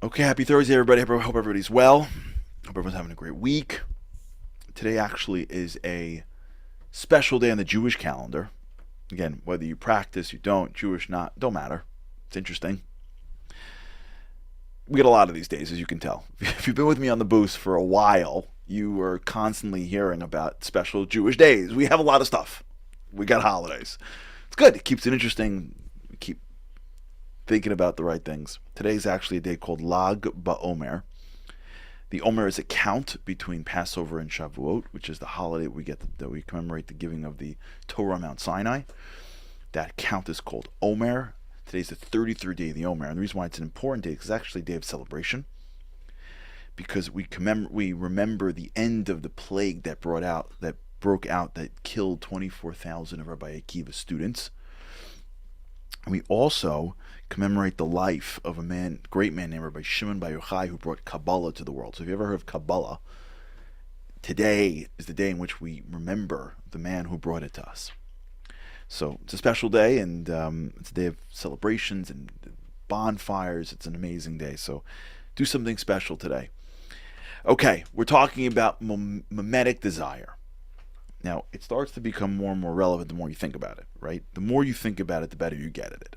Okay, happy Thursday, everybody. Hope everybody's well. Hope everyone's having a great week. Today actually is a special day on the Jewish calendar. Again, whether you practice, you don't, Jewish, not, don't matter. It's interesting. We get a lot of these days, as you can tell. If you've been with me on the booth for a while, you are constantly hearing about special Jewish days. We have a lot of stuff. We got holidays. It's good. It keeps it interesting. We keep thinking about the right things. Today is actually a day called Lag BaOmer. The Omer is a count between Passover and Shavuot, which is the holiday that we commemorate the giving of the Torah on Mount Sinai. That count is called Omer. Today's the 33rd day of the Omer, and the reason why it's an important day is it's actually a day of celebration, because we remember the end of the plague that broke out that killed 24,000 of Rabbi Akiva's students. And we also commemorate the life of a great man named Rabbi Shimon Bar Yochai, who brought Kabbalah to the world. So if you ever heard of Kabbalah, today is the day in which we remember the man who brought it to us. So it's a special day, and it's a day of celebrations and bonfires. It's an amazing day. So do something special today. Okay, we're talking about mimetic desire. Now, it starts to become more and more relevant the more you think about it, right? The more you think about it, the better you get at it.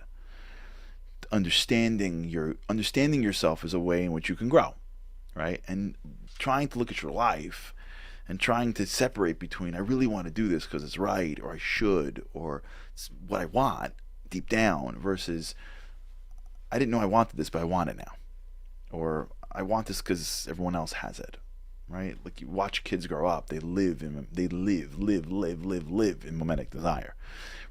Understanding yourself is a way in which you can grow, right? And trying to look at your life and trying to separate between, I really want to do this because it's right, or I should, or it's what I want deep down, versus, I didn't know I wanted this, but I want it now. Or I want this because everyone else has it. Right? Like, you watch kids grow up, they live in mimetic desire,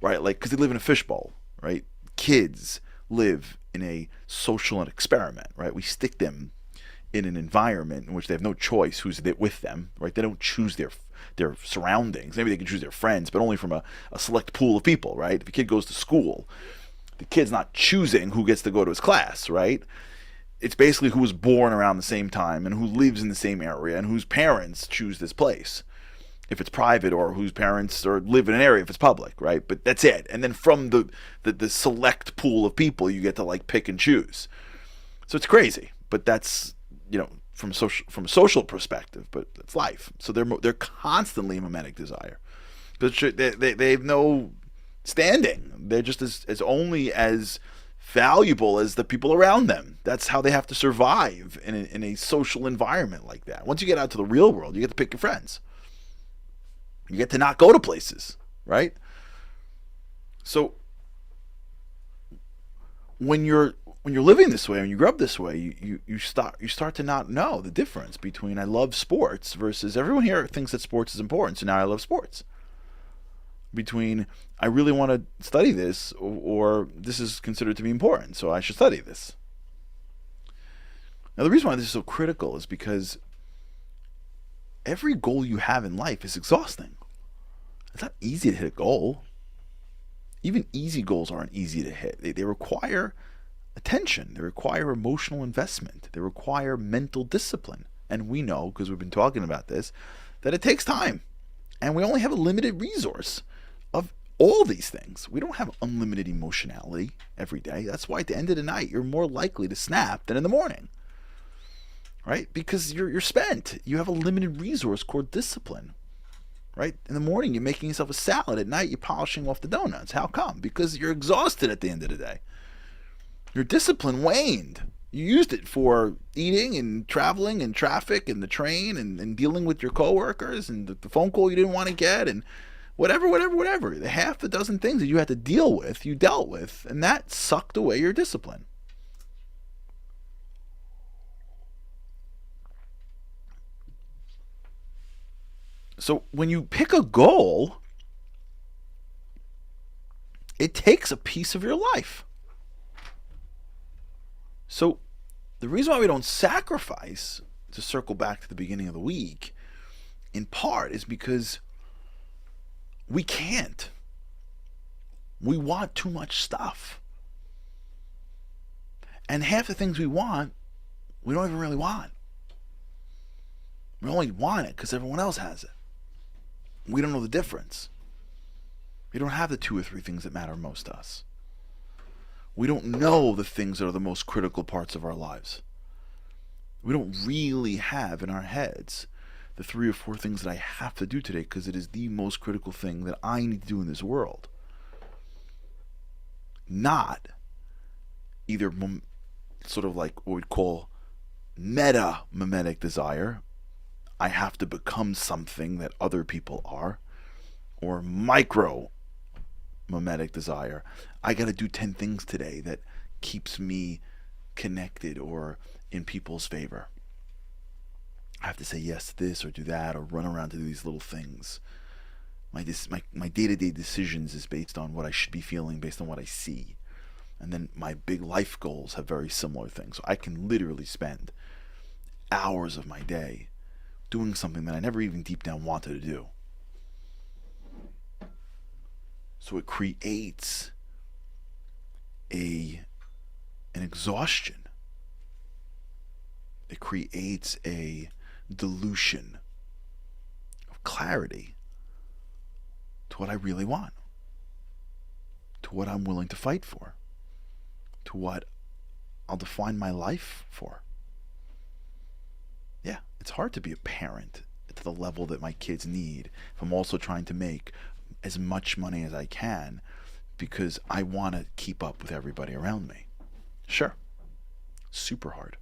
right? Like, because they live in a fishbowl, right? Kids live in a social experiment, right? We stick them in an environment in which they have no choice who's with them, right? They don't choose their surroundings. Maybe they can choose their friends, but only from a select pool of people, right? If a kid goes to school, the kid's not choosing who gets to go to his class, right? It's basically who was born around the same time and who lives in the same area and whose parents choose this place, if it's private, or whose parents live in an area if it's public, right? But that's it. And then from the select pool of people, you get to like pick and choose. So it's crazy, but that's, from a social perspective, but it's life. So they're constantly in mimetic desire, but they have no standing. They're just as only as valuable as the people around them. That's how they have to survive in a social environment like that. Once you get out to the real world, you get to pick your friends. You get to not go to places, right? So when you're living this way, when you grow up this way, you start to not know the difference between I love sports versus everyone here thinks that sports is important, so now I love sports. Between I really want to study this, or this is considered to be important, so I should study this. Now, the reason why this is so critical is because every goal you have in life is exhausting. It's not easy to hit a goal. Even easy goals aren't easy to hit. They require attention. They require emotional investment. They require mental discipline. And we know, because we've been talking about this, that it takes time. And we only have a limited resource of all these things. We don't have unlimited emotionality every day. That's why at the end of the night, you're more likely to snap than in the morning, right? Because you're spent. You have a limited resource called discipline, right? In the morning, you're making yourself a salad. At night, you're polishing off the donuts. How come? Because you're exhausted at the end of the day. Your discipline waned. You used it for eating and traveling and traffic and the train and dealing with your coworkers and the phone call you didn't want to get and whatever. The half a dozen things that you had to deal with, you dealt with, and that sucked away your discipline. So when you pick a goal, it takes a piece of your life. So the reason why we don't sacrifice, to circle back to the beginning of the week, in part is because we can't. We want too much stuff. And half the things we want, we don't even really want. We only want it because everyone else has it. We don't know the difference. We don't have the two or three things that matter most to us. We don't know the things that are the most critical parts of our lives. We don't really have in our heads the 3 or 4 things that I have to do today because it is the most critical thing that I need to do in this world. Not either sort of like what we'd call meta mimetic desire. I have to become something that other people are. Or micro mimetic desire. I got to do 10 things today that keeps me connected or in people's favor. I have to say yes to this or do that or run around to do these little things. My day-to-day decisions is based on what I should be feeling, based on what I see. And then my big life goals have very similar things. So I can literally spend hours of my day doing something that I never even deep down wanted to do. So it creates an exhaustion. It creates a dilution of clarity to what I really want, to what I'm willing to fight for, to what I'll define my life for. Yeah, it's hard to be a parent to the level that my kids need if I'm also trying to make as much money as I can because I want to keep up with everybody around me. Sure, super hard.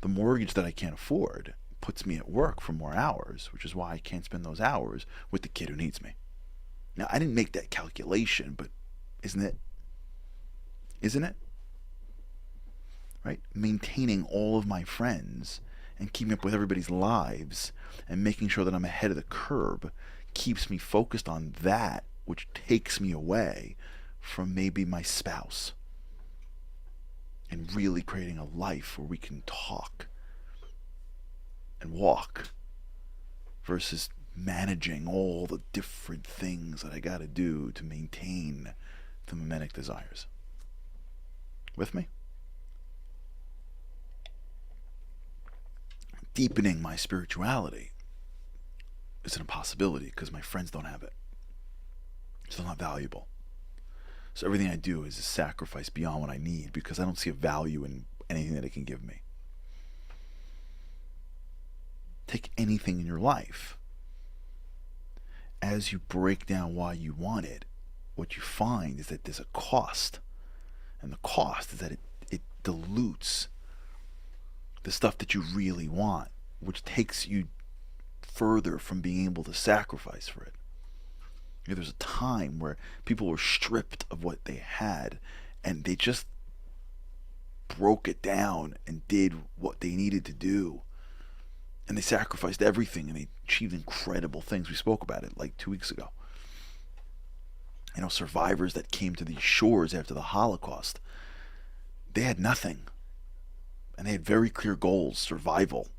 The mortgage that I can't afford puts me at work for more hours, which is why I can't spend those hours with the kid who needs me. Now, I didn't make that calculation, but isn't it? Isn't it? Right? Maintaining all of my friends and keeping up with everybody's lives and making sure that I'm ahead of the curve keeps me focused on that, which takes me away from maybe my spouse and really creating a life where we can talk and walk versus managing all the different things that I got to do to maintain the mimetic desires. With me? Deepening my spirituality is an impossibility because my friends don't have it. It's still not valuable. So everything I do is a sacrifice beyond what I need because I don't see a value in anything that it can give me. Take anything in your life. As you break down why you want it, what you find is that there's a cost. And the cost is that it dilutes the stuff that you really want, which takes you further from being able to sacrifice for it. You know, there's a time where people were stripped of what they had and they just broke it down and did what they needed to do. And they sacrificed everything and they achieved incredible things. We spoke about it like 2 weeks ago. You know, survivors that came to these shores after the Holocaust, they had nothing. And they had very clear goals: survival,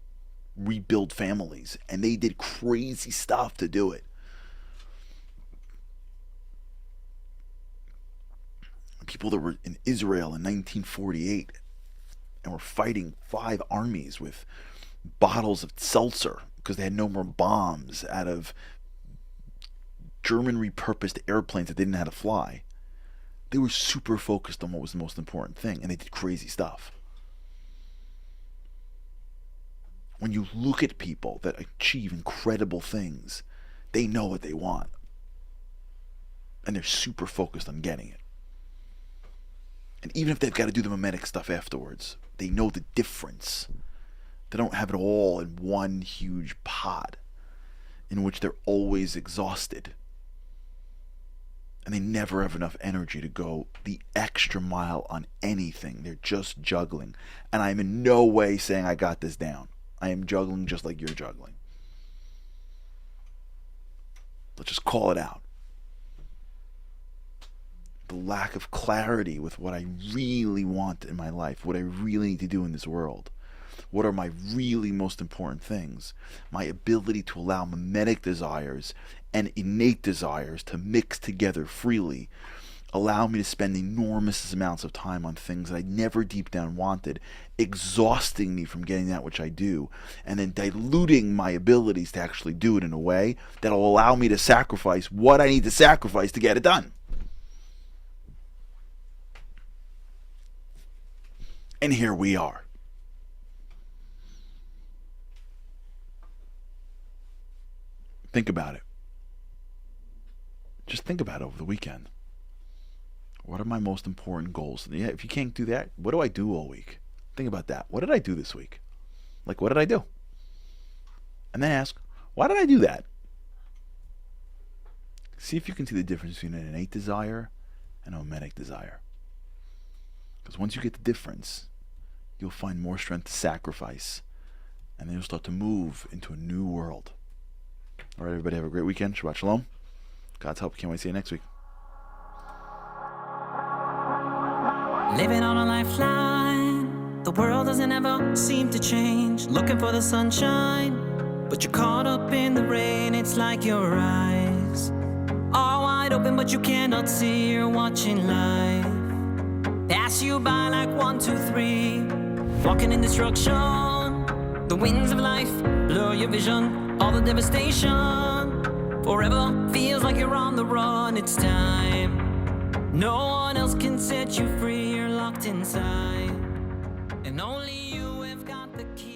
rebuild families, and they did crazy stuff to do it. People that were in Israel in 1948 and were fighting 5 armies with bottles of seltzer because they had no more bombs out of German repurposed airplanes that they didn't know how to fly. They were super focused on what was the most important thing, and they did crazy stuff. When you look at people that achieve incredible things, they know what they want. And they're super focused on getting it. And even if they've got to do the mimetic stuff afterwards, they know the difference. They don't have it all in one huge pot in which they're always exhausted. And they never have enough energy to go the extra mile on anything. They're just juggling. And I'm in no way saying I got this down. I am juggling just like you're juggling. Let's just call it out. The lack of clarity with what I really want in my life, what I really need to do in this world. What are my really most important things? My ability to allow mimetic desires and innate desires to mix together freely allow me to spend enormous amounts of time on things that I never deep down wanted, exhausting me from getting that which I do, and then diluting my abilities to actually do it in a way that will allow me to sacrifice what I need to sacrifice to get it done. And here we are. Think about it. Just think about it over the weekend. What are my most important goals? Yeah, if you can't do that, what do I do all week? Think about that. What did I do this week? Like, what did I do? And then ask, why did I do that? See if you can see the difference between an innate desire and a mimetic desire. Because once you get the difference, you'll find more strength to sacrifice. And then you'll start to move into a new world. All right, everybody, have a great weekend. Shabbat Shalom. God's help. Can't wait to see you next week. Living on a lifeline. The world doesn't ever seem to change. Looking for the sunshine, but you're caught up in the rain. It's like your eyes are wide open, but you cannot see. You're watching life pass you by like 1, 2, 3. Walking in destruction. The winds of life blur your vision. All the devastation. Forever feels like you're on the run. It's time. No one else can set you free. You're locked inside, and only you have got the key.